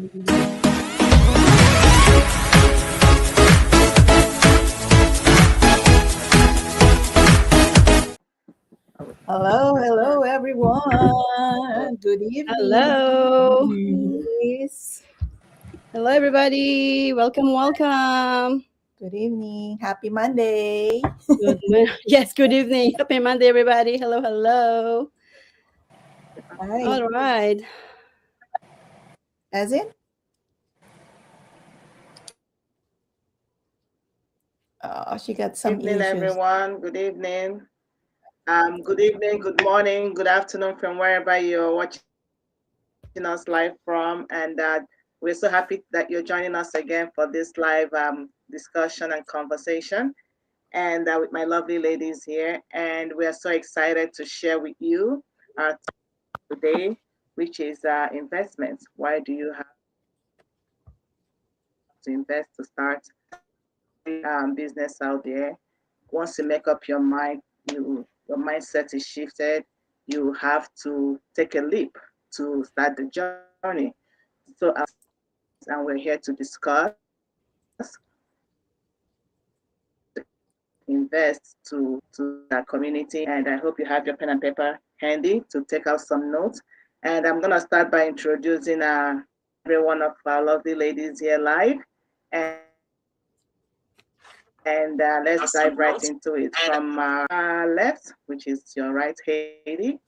Hello, everyone. Good evening. Hello. Yes. Hello, everybody. Welcome. Good evening. Happy Monday. Yes, good evening. Happy Monday, everybody. Hello. Hi. All right. As in? She got some Evening, issues. everyone. Good evening. Good evening, good morning, good afternoon from wherever you're watching us live from. And we're so happy that you're joining us again for this live discussion and conversation. And with my lovely ladies here. And we are so excited to share with you today, which is investments. Why do you have to invest to start business out there? Once you make up your mind, your mindset is shifted. You have to take a leap to start the journey. So, and we're here to discuss invest to our community. And I hope you have your pen and paper handy to take out some notes. And I'm gonna start by introducing every one of our lovely ladies here live. And let's dive right into it. From left, which is your right, Haiti.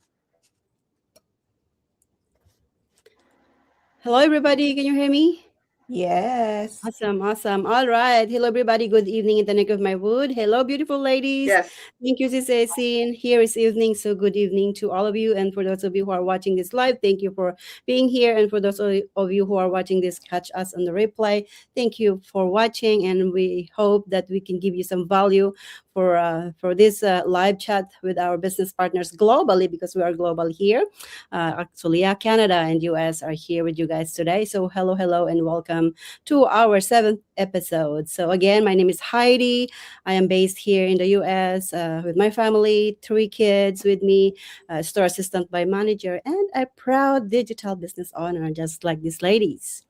Hello, everybody. Can you hear me? Yes. Awesome. All right. Hello, everybody. Good evening in the neck of my wood. Hello, beautiful ladies. Yes. Thank you, Sis Asin. Here is evening. So good evening to all of you. And for those of you who are watching this live, thank you for being here. And for those of you who are watching this, catch us on the replay. Thank you for watching. And we hope that we can give you some value for this live chat with our business partners globally, because we are global here. Actually, Canada and US are here with you guys today. So hello, and welcome to our 7th episode. So again, my name is Heidi. I am based here in the US with my family, 3 kids with me, store assistant by manager, and a proud digital business owner, just like these ladies.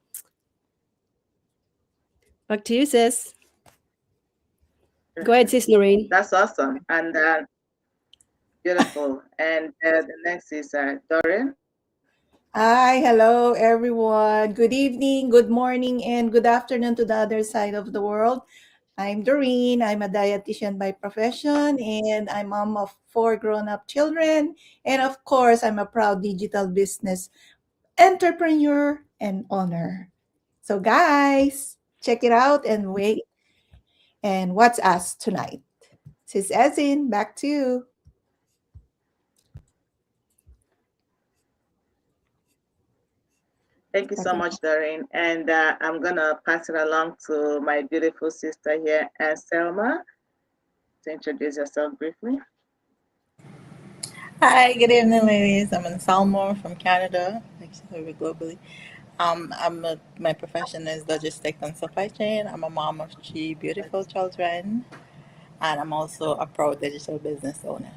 Back to you, sis. Go ahead, sis Noreen. That's awesome. And beautiful. And the next is Doreen. Hi, hello, everyone. Good evening, good morning, and good afternoon to the other side of the world. I'm Doreen. I'm a dietitian by profession, and I'm mom of 4 grown-up children. And of course, I'm a proud digital business entrepreneur and owner. So, guys, check it out and wait. And what's us tonight? Sis Ezin, back to you. Thank you so much, Doreen. And I'm going to pass it along to my beautiful sister here, Selma, to introduce yourself briefly. Hi, good evening, ladies. I'm in Salmore from Canada, actually globally. My profession is logistics and supply chain. I'm a mom of 3 beautiful children, and I'm also a proud digital business owner.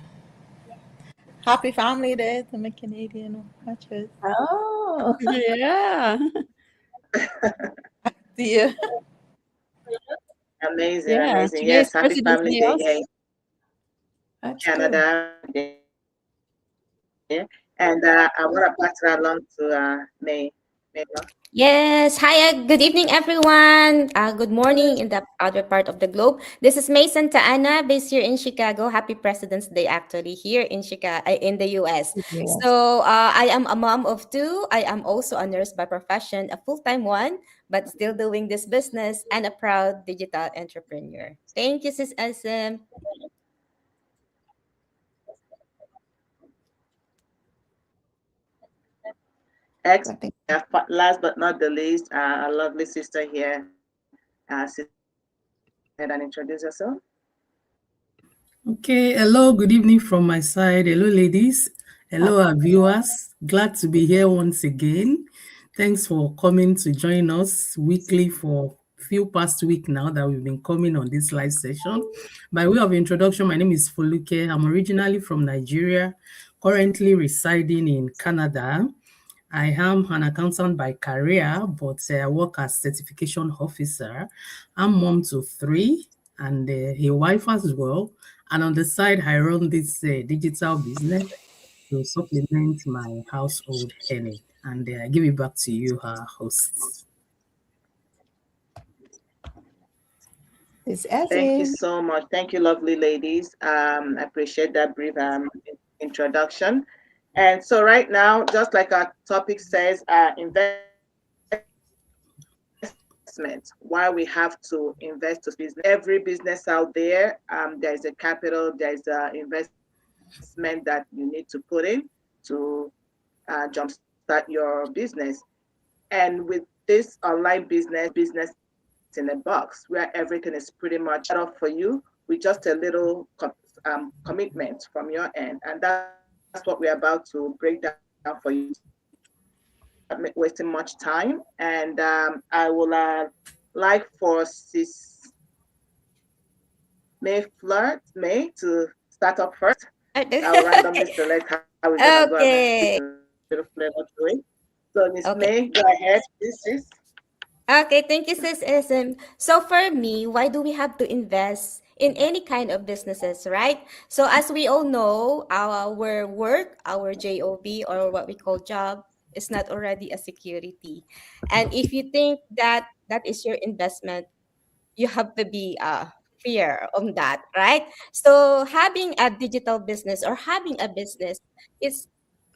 Happy Family Day to my Canadian watchers. Oh, Yeah. See you. Amazing, Yeah. amazing. Today is Yes, happy President's Family Day Day also. here in that's Canada. And I want to pass it along to May. Yes. Hi. Good evening, everyone. Good morning in the other part of the globe. This is May Santa Ana, based here in Chicago. Happy President's Day, actually, here in Chicago, in the U.S. Yes. So I am a mom of 2. I am also a nurse by profession, a full-time one, but still doing this business, and a proud digital entrepreneur. Thank you, Sis SM. Excellent. Last but not the least, a lovely sister here. Sister, ahead and introduce yourself. Okay, hello, good evening from my side. Hello, ladies. Hello, our viewers. Glad to be here once again. Thanks for coming to join us weekly for few past week now that we've been coming on this live session. By way of introduction, my name is Foluke. I'm originally from Nigeria, currently residing in Canada. I am an accountant by career, but I work as certification officer. I'm mom to three and a wife as well. And on the side, I run this digital business to supplement my household earning. And I give it back to you, our hosts. Miss Thank you Esin. so much. Thank you, lovely ladies. I appreciate that brief introduction. And so, right now, just like our topic says, investment, why we have to invest to business. Every business out there, there is a capital, there is a investment that you need to put in to jumpstart your business. And with this online business, business in a box where everything is pretty much set up for you with just a little commitment from your end. And that's what we're about to break down for you today. So without wasting much time, and I will like for Sis May to start up first. I'll randomly select how we're gonna go about it Okay. to add a little flavor to it. So Miss Okay. May, go ahead, please, sis. Okay, thank you, Sis SM. So for me, why do we have to invest in any kind of businesses, right? So as we all know, our work, our job, or what we call job, is not already a security. And if you think that that is your investment, you have to be fear on that, right? So having a digital business or having a business is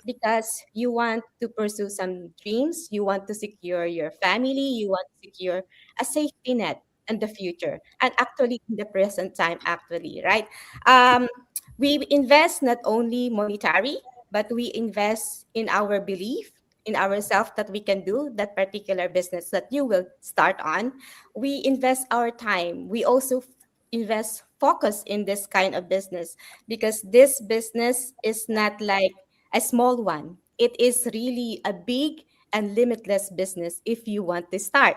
because you want to pursue some dreams, you want to secure your family, you want to secure a safety net in the future, and actually in the present time, actually, right? Um, we invest not only monetary, but we invest in our belief in ourselves that we can do that particular business that you will start on. We invest our time. We also invest focus in this kind of business because this business is not like a small one. It is really a big and limitless business if you want to start.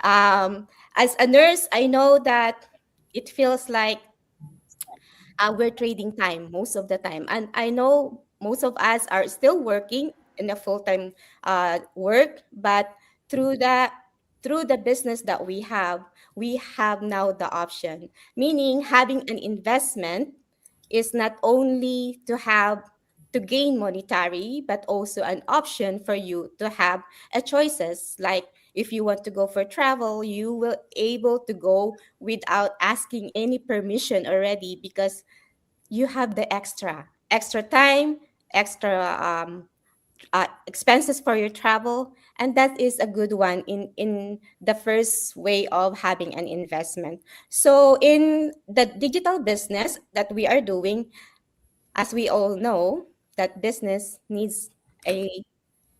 As a nurse, I know that it feels like we're trading time most of the time. And I know most of us are still working in a full-time work, but through the through the business that we have now the option, meaning having an investment is not only to have to gain monetary, but also an option for you to have a choices. Like if you want to go for travel, you will able to go without asking any permission already because you have the extra time, extra expenses for your travel, and that is a good one in the first way of having an investment. So in the digital business that we are doing, as we all know, that business needs a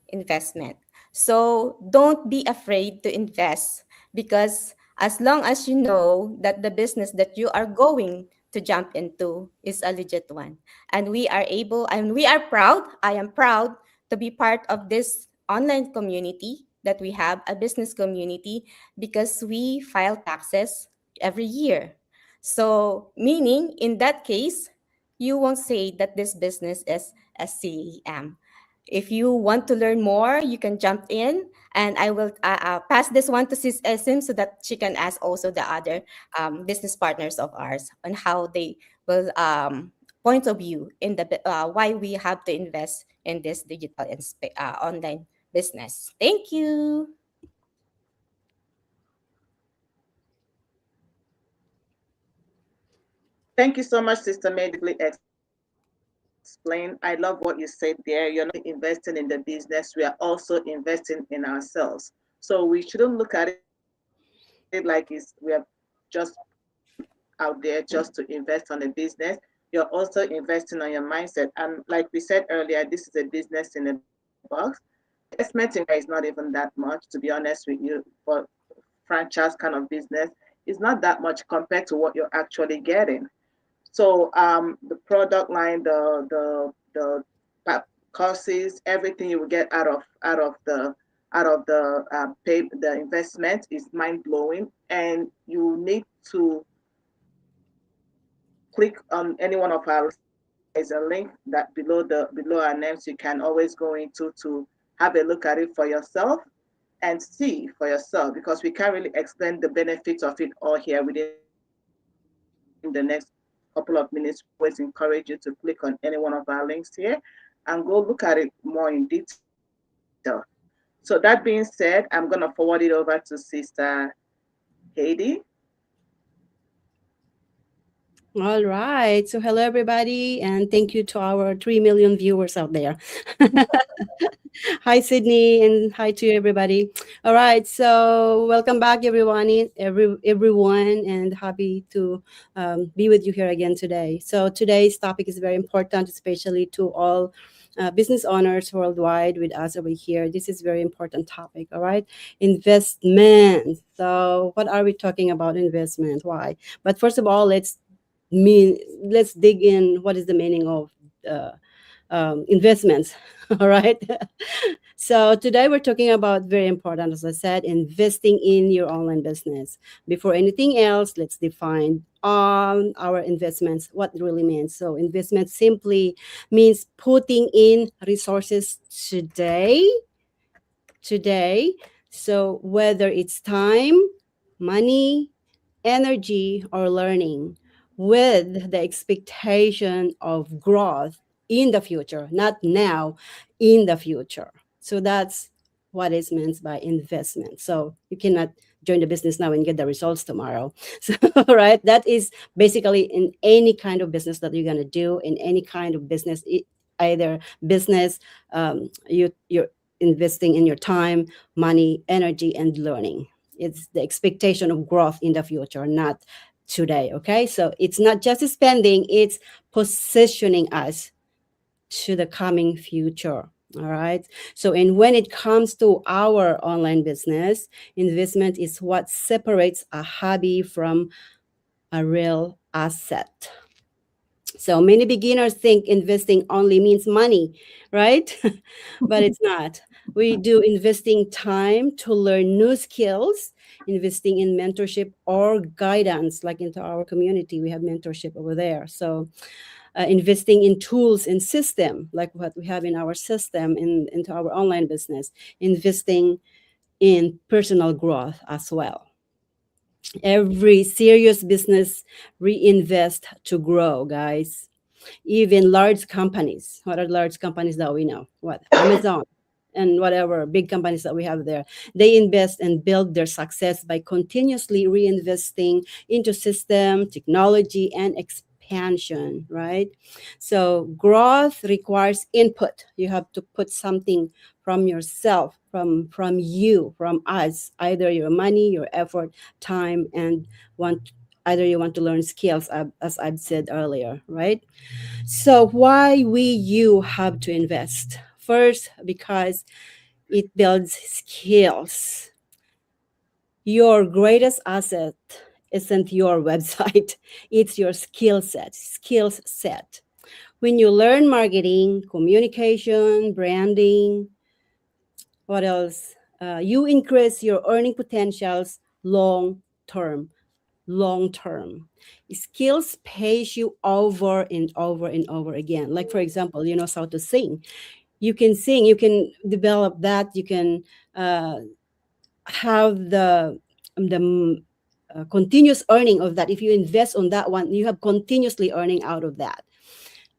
investment. So don't be afraid to invest because as long as you know that the business that you are going to jump into is a legit one. And we are able and we are proud, I am proud to be part of this online community that we have, a business community, because we file taxes every year. So meaning in that case, you won't say that this business is a CEM. If you want to learn more, you can jump in, and I will pass this one to Sis Esim so that she can ask also the other business partners of ours on how they will point of view in the why we have to invest in this digital and online business. Thank you. Thank you so much, Sister May. Explain. I love what you said there. You're not investing in the business, we are also investing in ourselves. So we shouldn't look at it like we are just out there just to invest on a business. You're also investing on your mindset. And like we said earlier, this is a business in a box. Investment in there is not even that much, to be honest with you. For franchise kind of business, it's not that much compared to what you're actually getting. So the product line, the courses, everything you will get out of the pay the investment is mind blowing, and you need to click on any one of our links. There's a link that below our names you can always go into to have a look at it for yourself and see for yourself, because we can't really explain the benefits of it all here within the next couple of minutes. We always encourage you to click on any one of our links here and go look at it more in detail. So that being said, I'm going to forward it over to Sister Heidi. All right. So, hello, everybody, and thank you to our 3 million viewers out there. Hi, Sydney, and hi to everybody. All right. So, welcome back, everyone, everyone, and happy to be with you here again today. So, today's topic is very important, especially to all business owners worldwide with us over here. This is very important topic. All right, investment. So, what are we talking about? Investment? Why? But first of all, mean let's dig in what is the meaning of uh, investments. All right. So today we're talking about very important, as I said, investing in your online business. Before anything else, let's define our investments, what it really means. So investment simply means putting in resources today. So whether it's time, money, energy, or learning, with the expectation of growth in the future, not now, in the future. So that's what is meant by investment. So you cannot join the business now and get the results tomorrow. So, right, that is basically in any kind of business that you're going to do, in any kind of business, either business, you're investing in your time, money, energy, and learning. It's the expectation of growth in the future, not today. Okay. So it's not just spending, it's positioning us to the coming future. All right. So, and when it comes to our online business, investment is what separates a hobby from a real asset. So many beginners think investing only means money, right? But it's not. We do investing time to learn new skills, investing in mentorship or guidance, like into our community, we have mentorship over there. So investing in tools and system, like what we have in our system into our online business, investing in personal growth as well. Every serious business reinvest to grow, guys. Even large companies. What are large companies that we know? What? Amazon and whatever big companies that we have there. They invest and build their success by continuously reinvesting into system, technology, and expansion, right? So growth requires input. You have to put something from yourself, from you, from us, either your money, your effort, time, and want either you want to learn skills, as I've said earlier, right? So why we you have to invest? First, because it builds skills. Your greatest asset isn't your website, it's your skills set. When you learn marketing, communication, branding, what else? You increase your earning potentials term long term. Skills pays you over and over and over again. Like, for example, you know how to sing. You can sing, you can develop that, you can have the continuous earning of that. If you invest on that one, you have continuously earning out of that.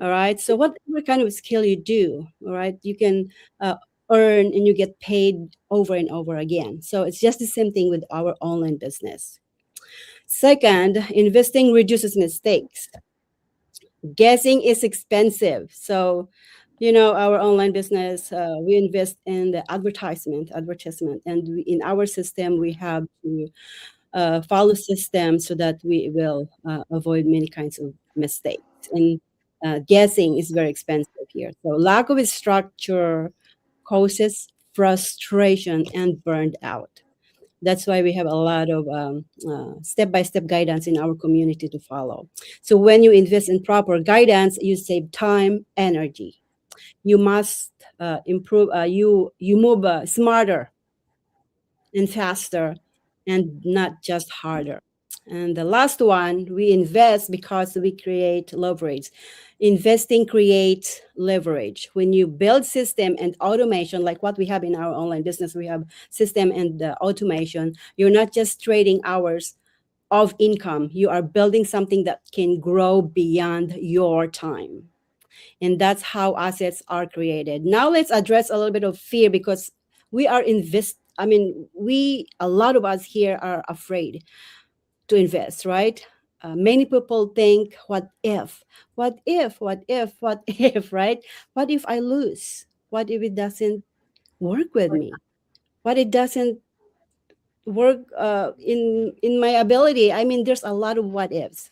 All right. So whatever kind of skill you do, all right, you can uh, earn and you get paid over and over again. So it's just the same thing with our online business. Second, investing reduces mistakes. Guessing is expensive. So, you know, our online business, we invest in the advertisement, and in our system, we have to follow systems so that we will avoid many kinds of mistakes. And guessing is very expensive here. So, lack of structure causes frustration and burned out. That's why we have a lot of step-by-step guidance in our community to follow. So when you invest in proper guidance, you save time, energy. You must improve. You move smarter and faster, and not just harder. And the last one, we invest because we create leverage. Investing creates leverage. When you build system and automation, like what we have in our online business, we have system and automation. You're not just trading hours of income. You are building something that can grow beyond your time. And that's how assets are created. Now let's address a little bit of fear, because we are we a lot of us here are afraid to invest, right? Many people think, what if, right? What if I lose? What if it doesn't work with me? What it doesn't work in my ability? I mean, there's a lot of what ifs.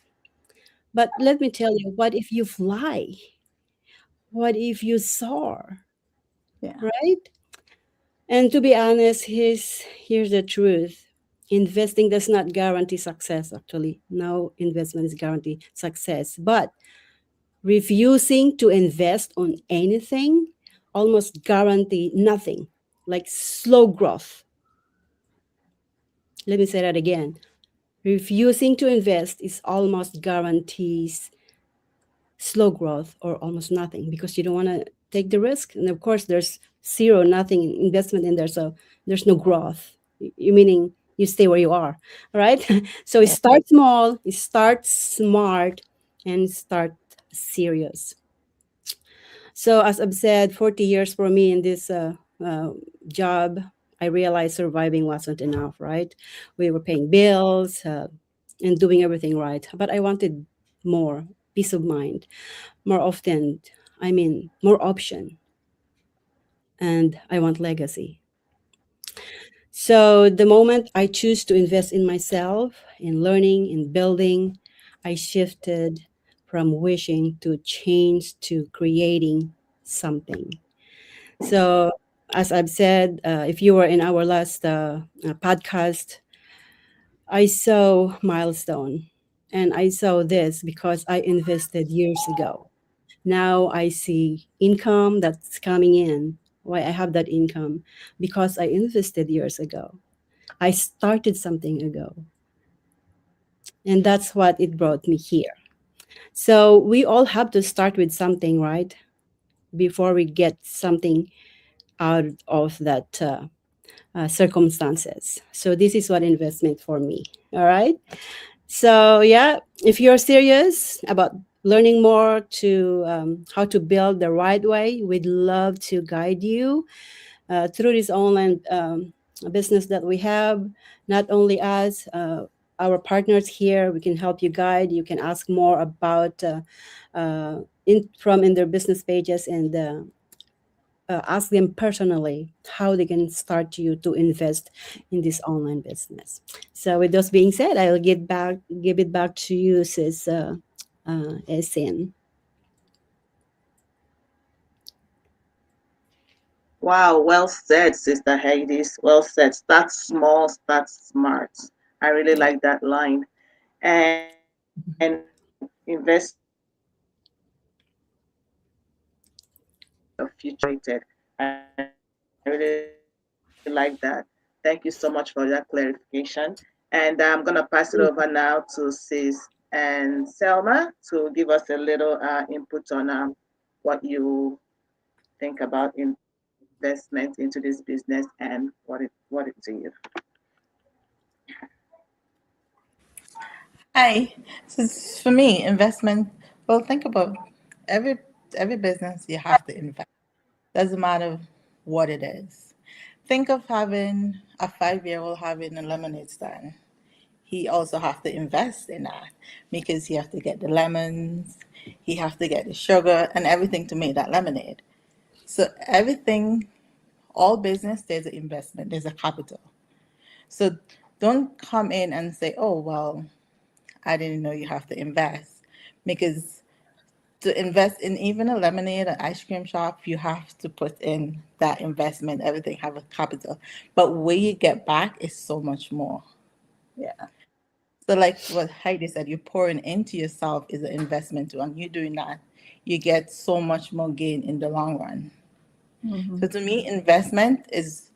But let me tell you, what if you fly? What if you soar, Yeah. right? And to be honest, here's the truth. Investing does not guarantee success, actually. No investment is guaranteed success. But refusing to invest on anything almost guarantee nothing, like slow growth. Let me say that again. Refusing to invest is almost guarantees slow growth or almost nothing, because you don't want to take the risk. And of course, there's zero, nothing investment in there. So there's no growth. You meaning you stay where you are, right? So Yeah. start small, start smart, and start serious. So as I've said, 40 years for me in this job, I realized surviving wasn't enough, right? We were paying bills and doing everything right. But I wanted more peace of mind, more often, more option, and I want legacy. So the moment I choose to invest in myself, in learning, in building, I shifted from wishing to change to creating something. So, as I've said, if you were in our last podcast, I saw milestone, and I saw this because I invested years ago. Now I see income that's coming in. Why I have that income? Because I invested years ago. I started something ago, and that's what it brought me here. So we all have to start with something, right? Before we get something out of that circumstances. So this is what investment for me. All right. So yeah, if you're serious about learning more to how to build the right way, we'd love to guide you through this online business that we have. Not only us, our partners here, we can help you guide. You can ask more about in their business pages, and ask them personally how they can start you to invest in this online business. So with those being said, I'll give it back to you, sis Esin. Wow, well said, Sister Hades. Well said. Start small, start smart. I really like that line. And investing your future rated. I really like that. Thank you so much for that clarification. And I'm going to pass it over now to Sis and Selma to give us a little input on what you think about investment into this business and what it to you. Hi. For me, investment. Well, think about every every business you have to invest. Doesn't matter what it is. Think of having a 5-year-old having a lemonade stand. He also have to invest in that because he have to get the lemons, he have to get the sugar and everything to make that lemonade. So everything, all business, there's an investment, there's a capital. So don't come in and say, oh, well, I didn't know you have to invest. Because to invest in even a lemonade, an ice cream shop, you have to put in that investment, everything have a capital. But what you get back is so much more. Yeah. So like what Heidi said, you're pouring into yourself is an investment too, and you doing that, you get so much more gain in the long run. Mm-hmm. So to me, investment is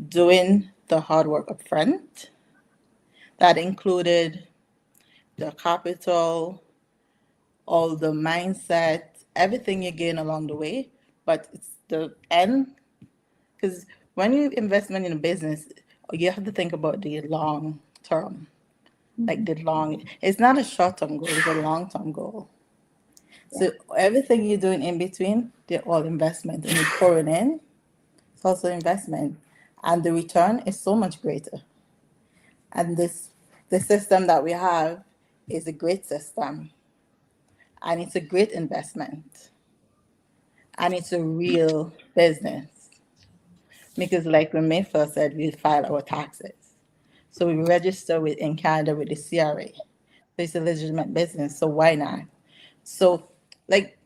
doing the hard work up front. That included the capital, all the mindset, everything you gain along the way. But it's the end, because when you investment in a business, you have to think about the long term, like Mhm. the long. It's not a short term goal; it's a long term goal. Yeah. So everything you're doing in between, they're all investment, and you're pouring in. It's also investment, and the return is so much greater. And the system that we have is a great system, and it's a great investment, and it's a real business. Because like when May first said, we file our taxes. So we register with in Canada with the CRA. So it's a legitimate business. So why not? So like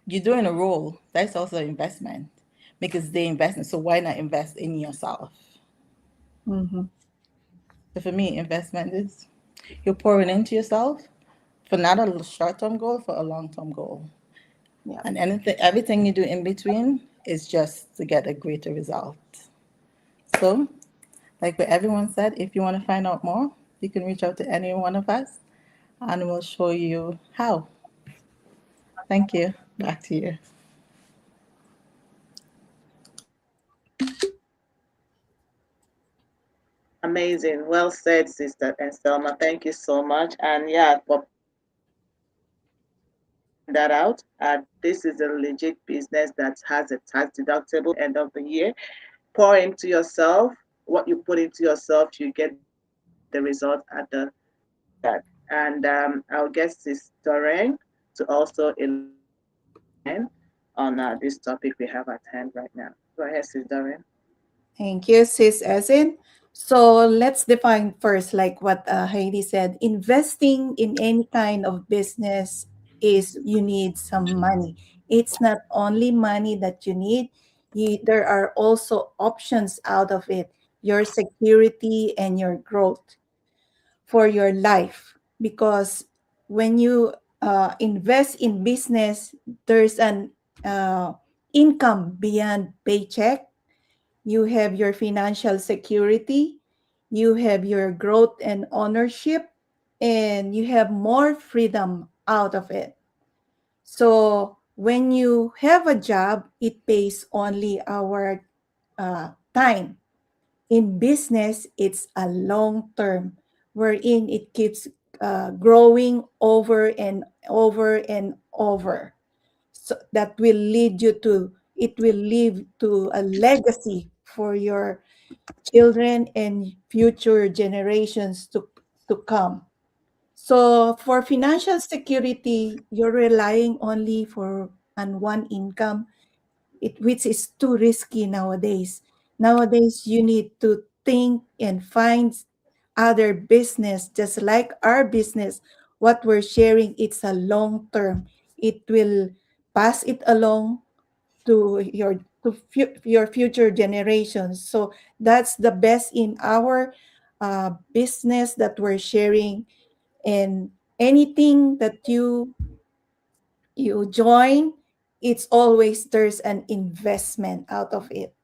you're doing a role, that's also investment because they investment. So why not invest in yourself? Mhm. So for me, investment is you're pouring into yourself for not a short term goal, for a long term goal. Yeah. And anything, everything you do in between is just to get a greater result. So, like what everyone said, if you want to find out more, you can reach out to any one of us and we'll show you how. Thank you. Back to you. Amazing. Well said, Sister Selma. Thank you so much. And yeah, for people that are just finding that out, this is a legit business that has a tax deductible end of the year. Pour into yourself. What you put into yourself, you get the result at the end of that. And I'll get Sis Doreen to also elaborate again on this topic we have at hand right now. Go ahead, Sis Doreen. Thank you, Sis Esin. So let's define first, like what Heidi said, investing in any kind of business is you need some money. It's not only money that you need, there are also options out of it, your security and your growth for your life. Because when you invest in business, there's an uh, income beyond paycheck. You have your financial security, you have your growth and ownership, and you have more freedom out of it. So when you have a job, it pays only our time. In business, it's a long term, wherein it keeps growing over and over and over. So that will lead you to, it will lead to a legacy for your children and future generations to come. So for financial security, you're relying only for on one income, which is too risky nowadays. Nowadays, you need to think and find other business, just like our business. What we're sharing, it's a long term. It will pass it along to your future generations. So that's the best in our business that we're sharing. And anything that you join, it's always there's an investment out of it.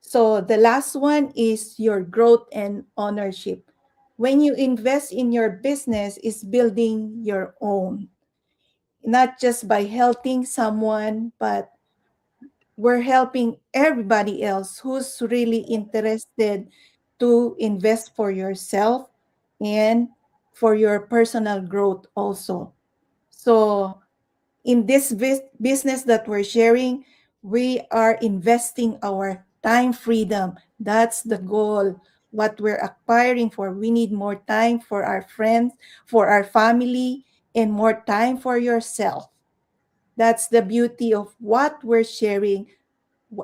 So the last one is your growth and ownership. When you invest in your business, is building your own, not just by helping someone, but we're helping everybody else who's really interested to invest for yourself and for your personal growth also. So in this business that we're sharing, we are investing our time freedom. That's the goal. What we're acquiring for, we need more time for our friends, for our family, and more time for yourself. That's the beauty of what we're sharing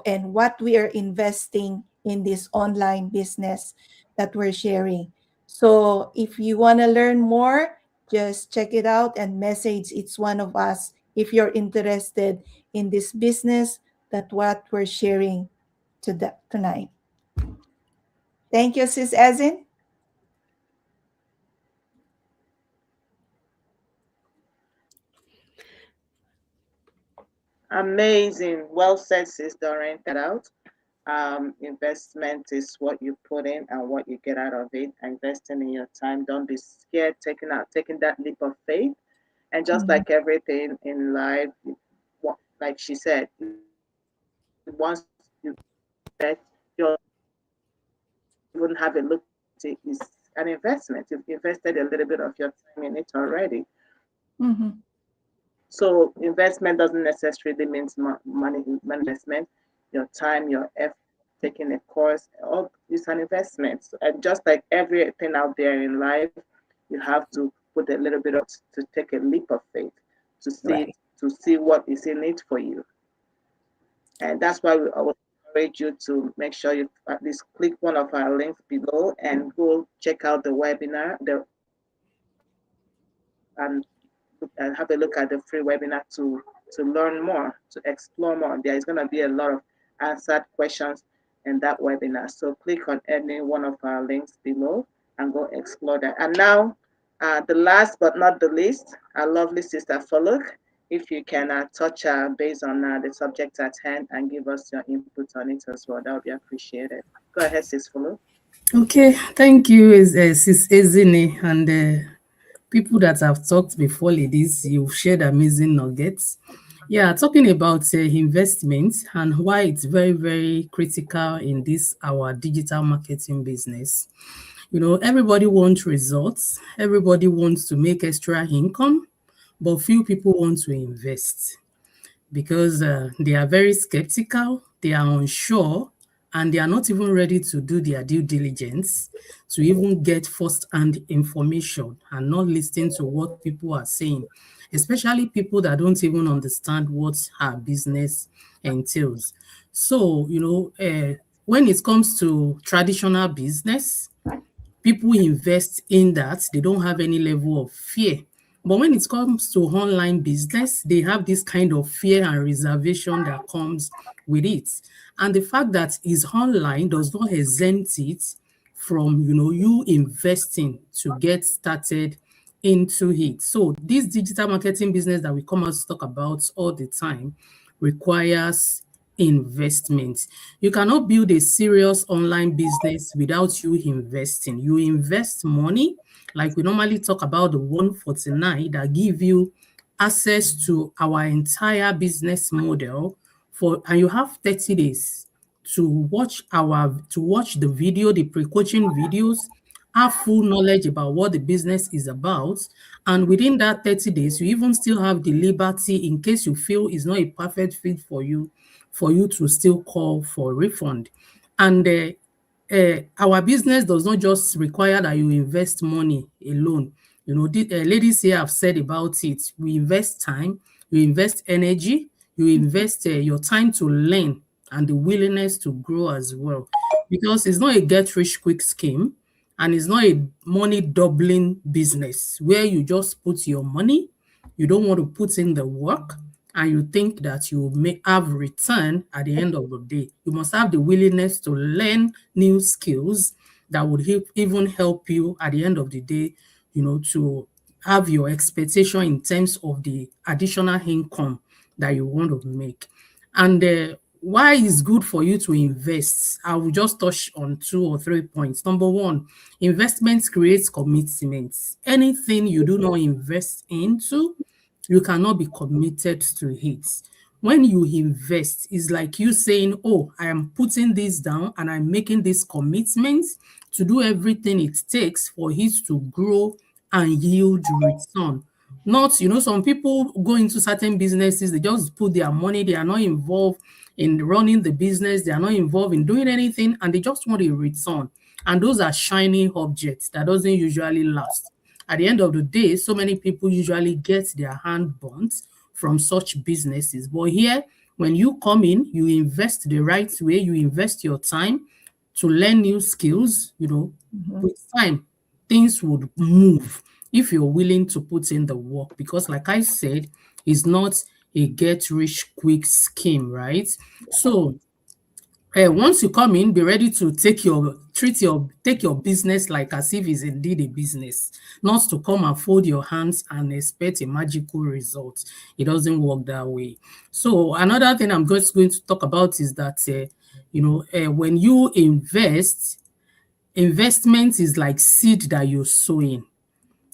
and what we are investing in this online business that we're sharing. So if you want to learn more, just check it out and message it's one of us if you're interested in this business that what we're sharing tonight. Thank you, Sis Ezin. Amazing. Well said, Sis Doreen. Thank you for sharing that out. Investment is what you put in and what you get out of it. Investing in your time. Don't be scared taking that leap of faith. And just Mhm. like everything in life, like she said, once you bet your even have a look at it is an investment. You've invested a little bit of your time in it already. Mhm. So investment doesn't necessarily mean money investment. Your time, your effort, taking a course, all is an investment. And just like everything out there in life, you have to put a little bit of to take a leap of faith to see Right. to see what is in it for you. And that's why I would encourage you to make sure you at least click one of our links below and go check out the webinar, and have a look at the free webinar to learn more, to explore more. There is going to be a lot of answered questions in that webinar. So click on any one of our links below and go explore that. And now, the last but not the least, our lovely sister Foluk, if you can touch base on the subject at hand and give us your input on it as well, that would be appreciated. Go ahead, sis Foluk. Okay, thank you, Sis Ezine, and people that have talked before, ladies. You've shared amazing nuggets. Yeah, talking about investment and why it's very, very critical in this our digital marketing business. You know, everybody wants results, everybody wants to make extra income, but few people want to invest because they are very skeptical, they are unsure, and they are not even ready to do their due diligence to even get first-hand information and not listening to what people are saying, especially people that don't even understand what our business entails. So, when it comes to traditional business, people invest in that, they don't have any level of fear. But when it comes to online business, they have this kind of fear and reservation that comes with it. And the fact that it's online does not exempt it from, you investing to get started into it. So this digital marketing business that we come out to talk about all the time requires investment. You cannot build a serious online business without you investing. You invest money, like we normally talk about the 149 that give you access to our entire business model and you have 30 days to watch the video, the pre-coaching videos, have full knowledge about what the business is about. And within that 30 days, you even still have the liberty in case you feel it's not a perfect fit for you to still call for refund. And our business does not just require that you invest money alone. The ladies here have said about it. We invest time, you invest energy, you invest your time to learn and the willingness to grow as well. Because it's not a get rich quick scheme and it's not a money doubling business where you just put your money, you don't want to put in the work, and you think that you may have return at the end of the day. You must have the willingness to learn new skills that would even help you at the end of the day, to have your expectation in terms of the additional income that you want to make. And why it's good for you to invest, I will just touch on 2 or 3 points. Number one, investment creates commitments. Anything you do not invest into, you cannot be committed to it. When you invest, it's like you saying, oh, I am putting this down and I'm making this commitment to do everything it takes for it to grow and yield return. Not, some people go into certain businesses, they just put their money, they are not involved in running the business, they are not involved in doing anything, and they just want a return. And those are shiny objects that doesn't usually last. At the end of the day, so many people usually get their hand burnt from such businesses. But here, when you come in, you invest the right way, you invest your time to learn new skills, Mhm. with time, things would move if you're willing to put in the work. Because, like I said, it's not a get rich quick scheme, right? So, once you come in, be ready to take your business like as if it's indeed a business, not to come and fold your hands and expect a magical result. It doesn't work that way. So another thing I'm just going to talk about is that When you invest, investment is like seed that you're sowing.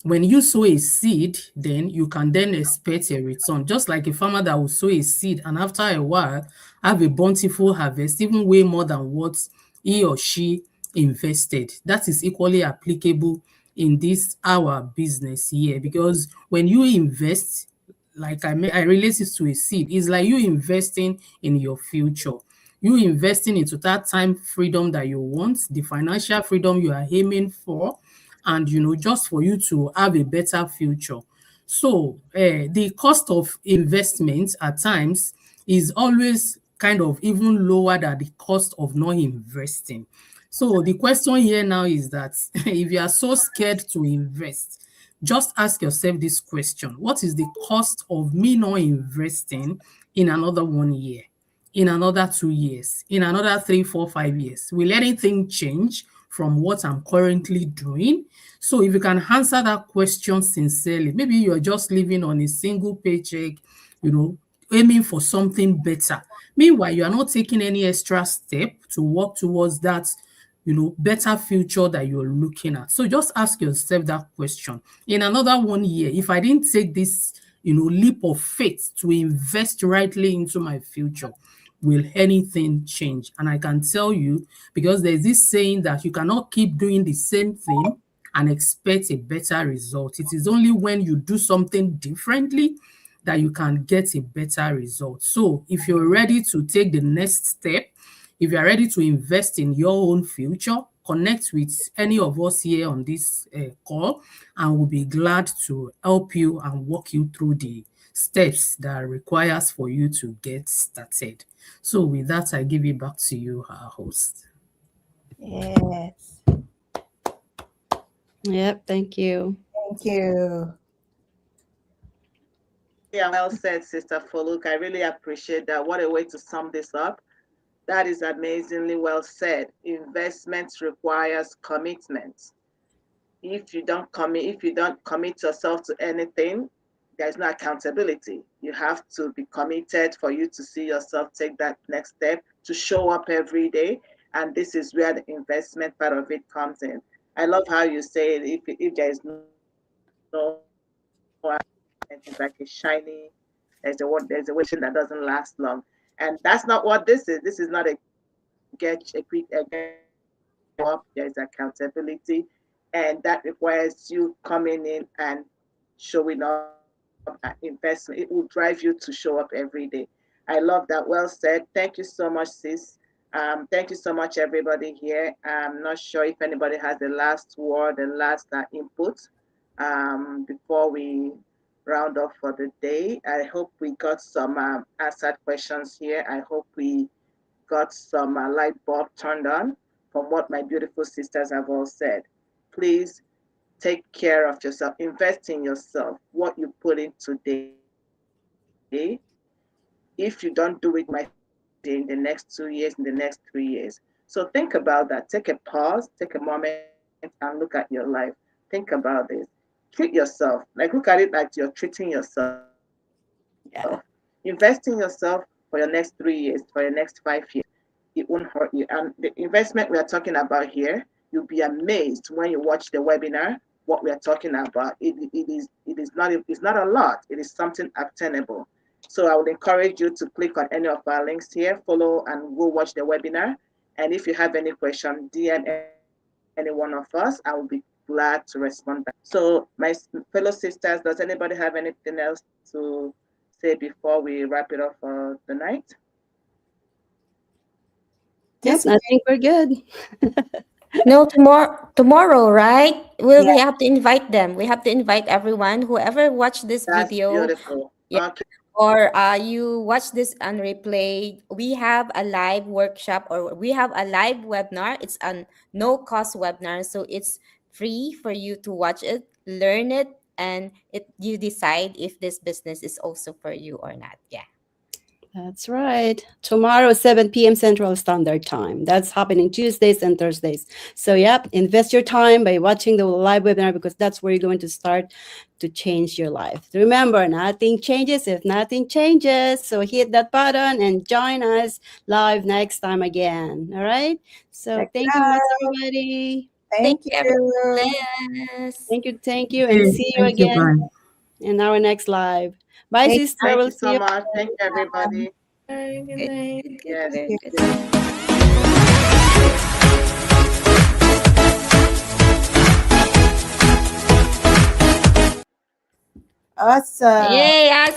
When you sow a seed, then you can then expect a return. Just like a farmer that will sow a seed and after a while have a bountiful harvest, even way more than what he or she invested. That is equally applicable in this our business here, because when you invest, like I relate it to a seed. It's like you investing in your future. You investing into that time freedom that you want, the financial freedom you are aiming for, and just for you to have a better future. So the cost of investment at times is always kind of even lower than the cost of not investing. So the question here now is that if you are so scared to invest, just ask yourself this question: what is the cost of me not investing in another 1 year, in another 2 years, in another 3, 4, 5 years? Will anything change from what I'm currently doing? So if you can answer that question sincerely, maybe you're just living on a single paycheck, you know, aiming for something better. Meanwhile, you are not taking any extra step to work towards that, better future that you're looking at. So just ask yourself that question. In another 1 year, if I didn't take this, leap of faith to invest rightly into my future, will anything change? And I can tell you, because there's this saying that you cannot keep doing the same thing and expect a better result. It is only when you do something differently that you can get a better result. So if you're ready to take the next step, if you are ready to invest in your own future, connect with any of us here on this call, and we'll be glad to help you and walk you through the steps that requires for you to get started. So with that, I give it back to you, our host. Yes. Yep, thank you. Thank you. Yeah, well said, Sister Foluk. I really appreciate that. What a way to sum this up. That is amazingly well said. Investment requires commitment. If you don't commit yourself to anything, there's no accountability. You have to be committed for you to see yourself take that next step, to show up every day. And this is where the investment part of it comes in. I love how you say if there is no investment, it's like a shiny, there's a wishing that doesn't last long. And that's not what this is. This is not a get rich quick scheme. There's accountability, and that requires you coming in and showing up at investment. It will drive you to show up every day. I love that. Well said. Thank you so much, sis. Thank you so much, everybody here. I'm not sure if anybody has the last word and last input before we round off for the day. I hope we got some answered questions here. I hope we got some light bulb turned on from what my beautiful sisters have all said. Please take care of yourself, invest in yourself. What you put in today, if you don't do it, might see the day in the next 2 years, in the next 3 years. So think about that. Take a pause, take a moment, and look at your life. Think about this. Treat yourself. Like, look at it like you're treating yourself. Invest in yourself for your next 3 years, for your next 5 years. It won't hurt you. And the investment we are talking about here, you'll be amazed when you watch the webinar what we are talking about. It's not a lot. It is something obtainable. So I would encourage you to click on any of our links here, follow and go watch the webinar. And if you have any question, DM any one of us. I will be glad to respond back. So my fellow sisters, does anybody have anything else to say before we wrap it up for the night? Yep, Just I think we're good. No, tomorrow, right? yeah. We have to invite them. We have to invite everyone, whoever watched this That's video, beautiful. yeah, Okay. or you watch this on replay. We have a live workshop, or we have a live webinar. It's a no cost webinar, so it's free for you to watch it, learn it, and you decide if this business is also for you or not. Yeah. That's right. Tomorrow, 7 p.m. Central Standard Time. That's happening Tuesdays and Thursdays. So, yep, invest your time by watching the live webinar because that's where you're going to start to change your life. Remember, nothing changes if nothing changes. So, hit that button and join us live next time again. All right. So, Check it thank you once, out. everybody. Thank Thank you, everyone. you. Bless. Thank you, and Okay, see you thank you. again Bye. in our next live. Bye, Thank sister. Thank We'll you see so you. much. Thank you, everybody. Bye. Good Good, night. good, good, Yes. good, you. good. Awesome. Yay,